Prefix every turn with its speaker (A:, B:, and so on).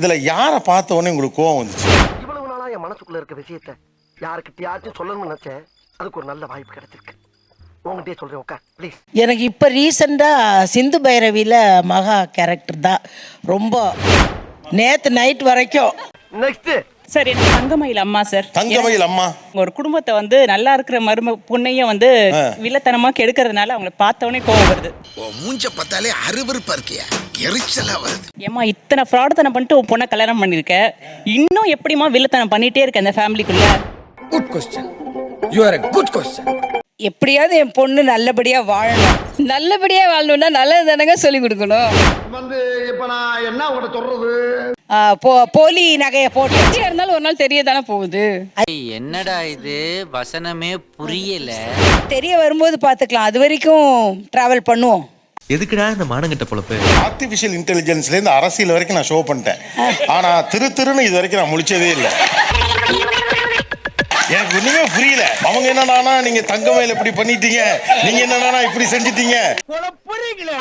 A: இதுல யாரை பார்த்த உடனே உங்களுக்கு கோவம் வந்துச்சு?
B: இவ்வளவு நாளா என் மனசுக்குள்ள இருக்க விஷயத்த யாருக்கிட்டயாச்சும் சொல்லணும்னு நினைச்சேன். அதுக்கு ஒரு நல்ல வாய்ப்பு கிடைச்சிருக்கு. உங்ககிட்டயே சொல்றேன், உட்கார் ப்ளீஸ்.
C: எனக்கு இப்போ ரீசெண்டாக சிந்து பைரவியில் மகா கேரக்டர் தான் ரொம்ப நேற்று நைட் வரைக்கும்.
B: நெக்ஸ்ட்
D: சார் எனக்கு தங்கமயில் அம்மா சார்.
A: தங்கமயில் அம்மா
D: ஒரு குடும்பத்தை வந்து நல்லா இருக்கிற பொண்ணையும் வந்து வில்லத்தனமா கெடுக்கிறதுனால அவங்களை பார்த்தவொடனே கோவம் வருது.
E: மூஞ்ச பார்த்தாலே அருவருப்பா இருக்கியா, எரிச்சலா வருது.
D: ஏமா இத்தனை ஃப்ராடுத்தனம் பண்ணிட்டு உன் பொண்ணை கல்யாணம் பண்ணிருக்க, இன்னும் எப்படிமா வில்லத்தனம் பண்ணிட்டே இருக்க அந்த ஃபேமிலிக்குள்ள?
F: Good question, you are a good question.
C: எப்படியாவது என் பொண்ணு நல்லபடியாக வாழணும். நல்லபடியாக வாழணும்னா நல்லது தானங்க சொல்லி கொடுக்கணும்.
B: வந்து இப்ப நான் என்ன உங்கள்கிட்ட சொல்றது?
C: போலி நகையை போட்டு
D: இருந்தாலும் ஒரு நாள் தெரிய தானே போகுது.
G: என்னடா இது வசனமே புரியல.
C: தெரிய வரும்போது பார்த்துக்கலாம், அது வரைக்கும் ட்ராவல் பண்ணுவோம்.
H: எதுக்குடா இந்த மானங்கிட்ட பொழப்பு?
A: ஆர்டிஃபிஷியல் இன்டெலிஜென்ஸ்லேருந்து அரசியல் வரைக்கும் நான் ஷோ பண்ணிட்டேன். ஆனால் திருன்னு இது வரைக்கும் நான் முடிச்சதே இல்லை. எனக்கு ஒண்ணுமே புரியல. அவங்க என்னடானா நீங்க தங்கமயில் இப்படி பண்ணிட்டீங்க, நீங்க என்னடானா இப்படி செஞ்சிட்டீங்க.
B: புரியுங்களா?